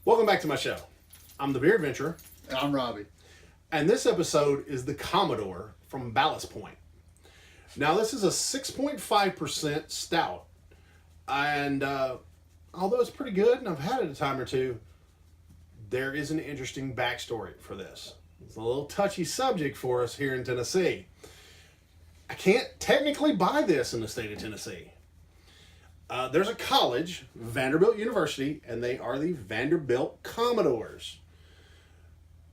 Welcome back to my show. I'm the Beer Adventurer, And I'm Robbie. and this episode is the Commodore from Ballast Point. Now, this is a 6.5% stout, and although it's pretty good, and I've had it a time or two, there is an interesting backstory for this. It's a little touchy subject for us here in Tennessee. I can't technically buy this in the state of Tennessee. There's a college, Vanderbilt University, and they are the Vanderbilt Commodores.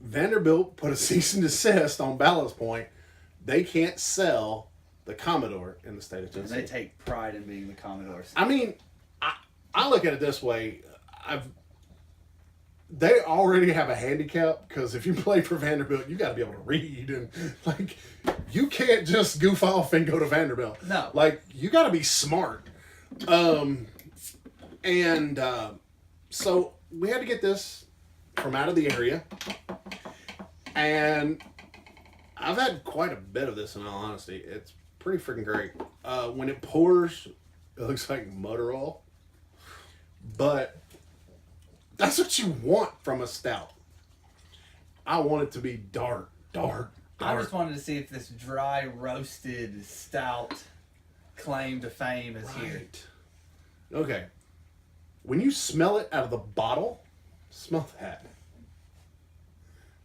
Vanderbilt put a cease and desist on Ballast Point. They can't sell the Commodore in the state of Tennessee. They take pride in being the Commodores. I mean, I look at it this way. They already have a handicap because if you play for Vanderbilt, you got to be able to read, and like you can't just goof off and go to Vanderbilt. No, like you got to be smart. So we had to get this from out of the area, and I've had quite a bit of this in all honesty. It's pretty freaking great. When it pours, it looks like motor oil, but that's what you want from a stout. I want it to be dark. I just wanted to see if this dry roasted stout claim to fame is here. Okay. When you smell it out of the bottle, smell that.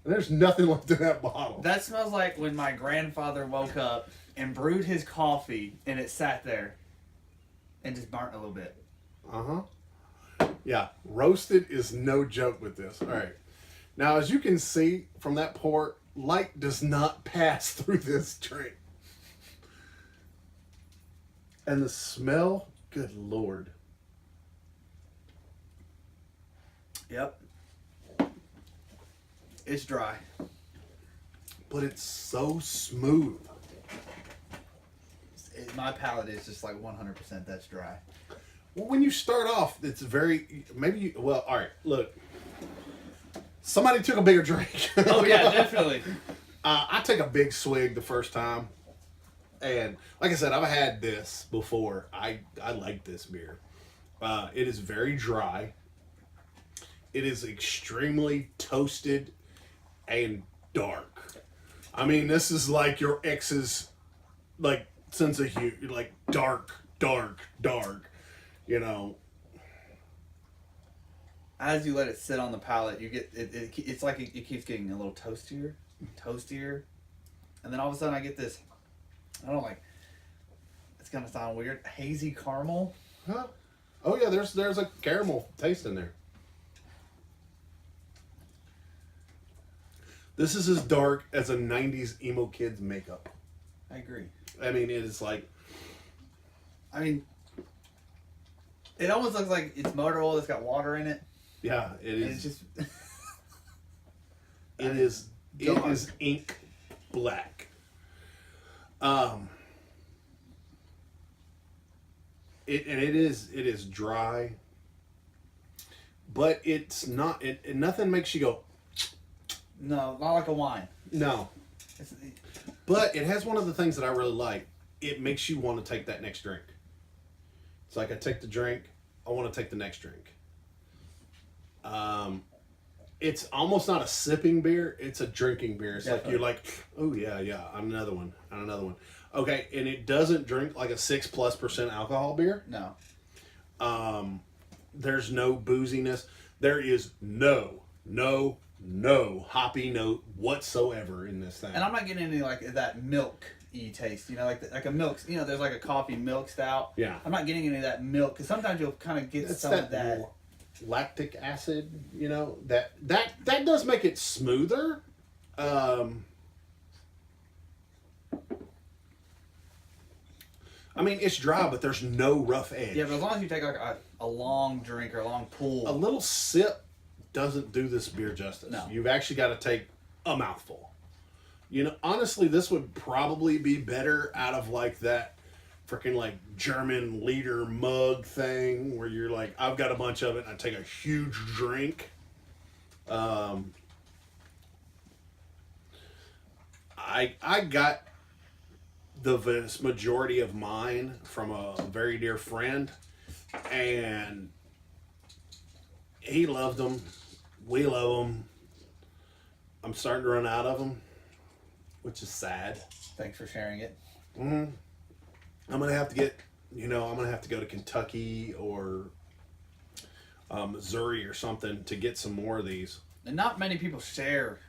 And there's nothing left in that bottle. That smells like when my grandfather woke up and brewed his coffee and it sat there and just burnt a little bit. Yeah, roasted is no joke with this. All right. Now, as you can see from that pour, light does not pass through this drink. And the smell, good Lord. Yep. It's dry. But it's so smooth. My palate is just like 100% that's dry. Well, when you start off, it's very, all right, look. Somebody took a bigger drink. Oh, yeah, definitely. I take a big swig the first time. And like I said, I've had this before. I like this beer. It is very dry. It is extremely toasted and dark. I mean, this is like your ex's like sense of humor, like dark. You know. As you let it sit on the palate, you get it's like it keeps getting a little toastier, and then all of a sudden I get this. I don't know, like it's gonna sound weird. Hazy caramel. Huh? Oh yeah, there's a caramel taste in there. This is as dark as a 90s emo kid's makeup. I agree. I mean, it is like... it almost looks like it's motor oil that's got water in it. Yeah, it is. And it's just... It is ink black. It is dry, but it's not. Nothing makes you go. No, not like a wine. No. But it has one of the things that I really like. It makes you want to take that next drink. It's like I take the drink, I want to take the next drink. It's almost not a sipping beer, it's a drinking beer. It's Definitely. Like you're like, oh yeah, on another one. Okay, and it doesn't drink like a 6+% alcohol beer. No. There's no booziness. There is no hoppy note whatsoever in this thing. And I'm not getting any like that milk-y taste, like a milk, there's like a coffee milk stout. Yeah. I'm not getting any of that milk, because sometimes you'll kind of get some of that. Lactic acid, that does make it smoother. I mean, it's dry, but there's no rough edge. Yeah, but as long as you take like a long drink or a long pull. A little sip doesn't do this beer justice. No. You've actually got to take a mouthful. Honestly, this would probably be better out of like that freaking like German liter mug thing where you're like, I've got a bunch of it and I take a huge drink. I got the vast majority of mine from a very dear friend, and he loved them. We love them. I'm starting to run out of them, which is sad. Thanks for sharing it. I'm gonna have to get, I'm gonna have to go to Kentucky or Missouri or something to get some more of these. And not many people share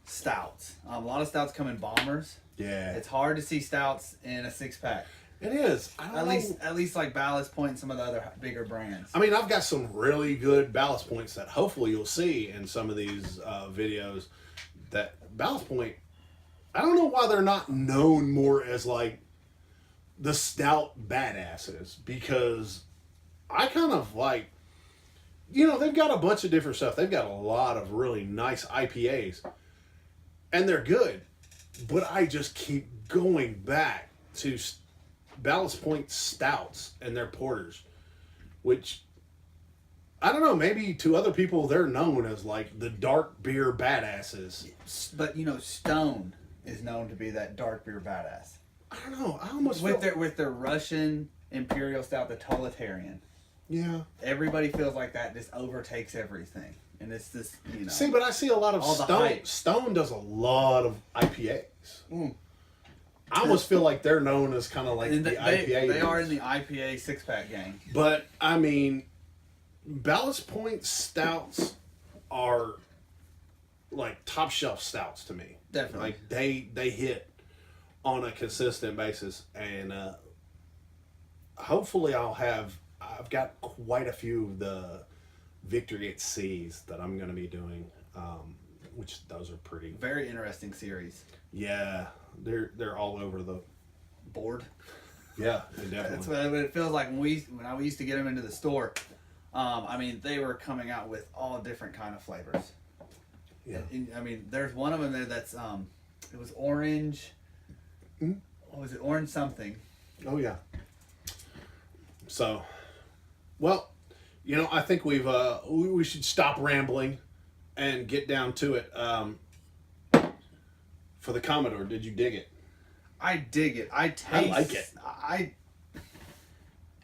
stouts. A lot of stouts come in bombers. Yeah, It's hard to see stouts in a 6-pack. it is. I don't know. At least like Ballast Point and some of the other bigger brands. I mean, I've got some really good Ballast Points that hopefully you'll see in some of these videos. That Ballast Point, I don't know why they're not known more as like the stout badasses, because I kind of like, they've got a bunch of different stuff. They've got a lot of really nice IPAs, and they're good, but I just keep going back to Ballast Point stouts and their porters, which, I don't know, maybe to other people they're known as like the dark beer badasses. But Stone is known to be that dark beer badass. I don't know. I almost with their Russian Imperial Stout, the Totalitarian. Yeah. Everybody feels like that just overtakes everything, and it's this See, but I see a lot of all the Stone. hype. Stone does a lot of IPAs. I almost feel like they're known as kind of like and the IPA. They are in the IPA 6-pack gang. But I mean, Ballast Point stouts are like top shelf stouts to me. Definitely. Like they hit on a consistent basis, and hopefully I've got quite a few of the Victory at Seas that I'm going to be doing, which those are pretty Very interesting series. Yeah, they're all over the Board. Yeah, they definitely. That's what it feels like when I used to get them into the store. I mean, they were coming out with all different kind of flavors. Yeah. I mean, there's one of them there that's it was orange. What was it? Orange something. Oh yeah. So, well, I think we should stop rambling and get down to it. For the Commodore, did you dig it? I dig it. I like it.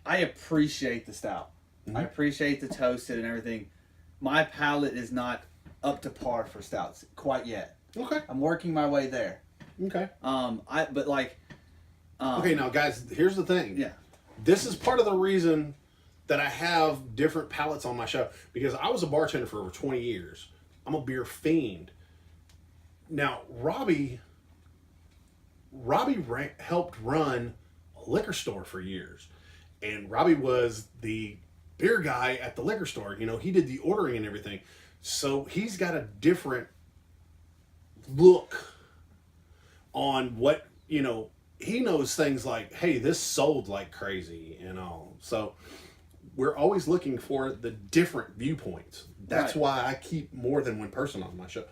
I appreciate the stout. I appreciate the toasted and everything. My palate is not up to par for stouts quite yet. Okay. I'm working my way there. Okay. Okay, now guys, here's the thing. Yeah. This is part of the reason that I have different palates on my show, because I was a bartender for over 20 years. I'm a beer fiend. Now, Robbie helped run a liquor store for years, and Robbie was the beer guy at the liquor store. He did the ordering and everything, so he's got a different look on what he knows things like, hey, this sold like crazy and all. So we're always looking for the different viewpoints. That's Right. why I keep more than one person on my show.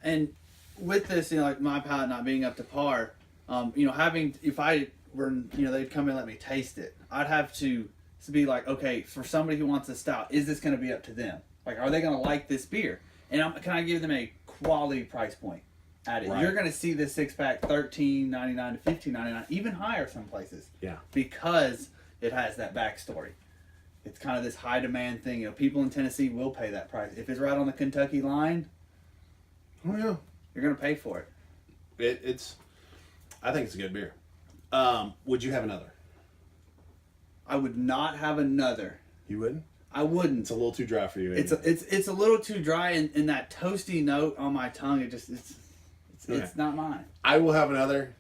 And with this, like my palate not being up to par, if I were, they'd come in and let me taste it, I'd have to be like, okay, for somebody who wants a stout, is this going to be up to them? Like, are they going to like this beer? And can I give them a quality price point at it? Right. You're going to see this 6-pack $13.99 to $15.99, even higher some places. Yeah. Because it has that backstory. It's kind of this high demand thing. People in Tennessee will pay that price. If it's right on the Kentucky line, Oh yeah. you're going to pay for it. I think it's a good beer. Would you have another? I would not have another. You wouldn't? I wouldn't. It's a little too dry for you. It's a little too dry, and that toasty note on my tongue. It's not mine. I will have another.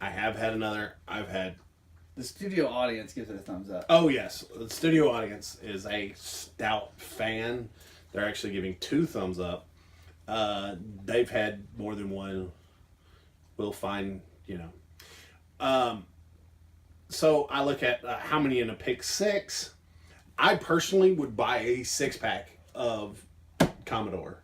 I have had another. I've had. The studio audience gives it a thumbs up. Oh yes, the studio audience is a stout fan. They're actually giving 2 thumbs up. They've had more than one. We'll find, So I look at how many in a pick 6. I personally would buy a 6-pack of Commodore.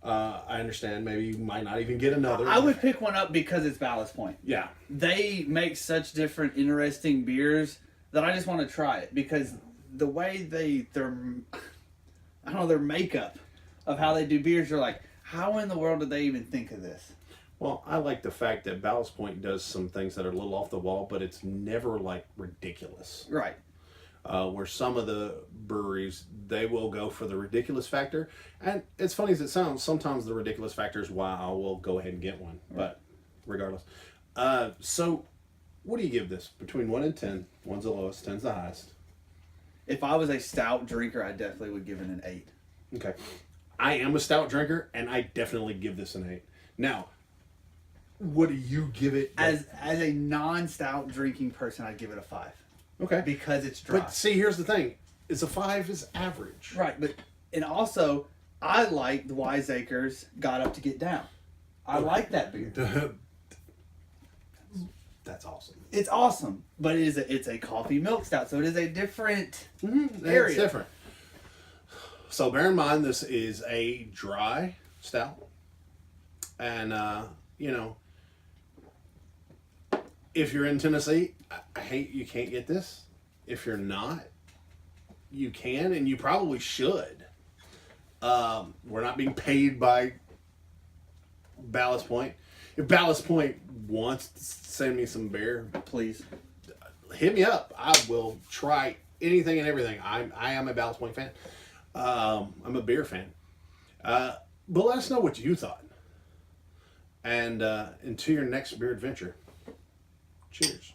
I understand maybe you might not even get another. I would pick one up because it's Ballast Point. Yeah. They make such different, interesting beers that I just want to try it, because the way their makeup of how they do beers, you're like, how in the world did they even think of this? Well, I like the fact that Ballast Point does some things that are a little off the wall, but it's never like ridiculous. Right. where some of the breweries, they will go for the ridiculous factor. And it's funny as it sounds, sometimes the ridiculous factor is why I will go ahead and get one. But regardless. So what do you give this? Between 1 and 10. 1's the lowest, 10's the highest. If I was a stout drinker, I definitely would give it an 8. Okay. I am a stout drinker, and I definitely give this an 8. Now, what do you give it? As a non-stout drinking person, I'd give it a 5. Okay. Because it's dry. But see, here's the thing. Is a 5 is average. Right, and also, I like the Wiseacres Got Up to Get Down. I like that beer. That's awesome. It's awesome, but it's a coffee milk stout, so it is a different area. It's different. So bear in mind, this is a dry stout. And, if you're in Tennessee, I hate you can't get this. If you're not, you can, and you probably should. We're not being paid by Ballast Point. If Ballast Point wants to send me some beer, Please. hit me up. I will try anything and everything. I am a Ballast Point fan. I'm a beer fan. But let us know what you thought. And until your next beer adventure, cheers.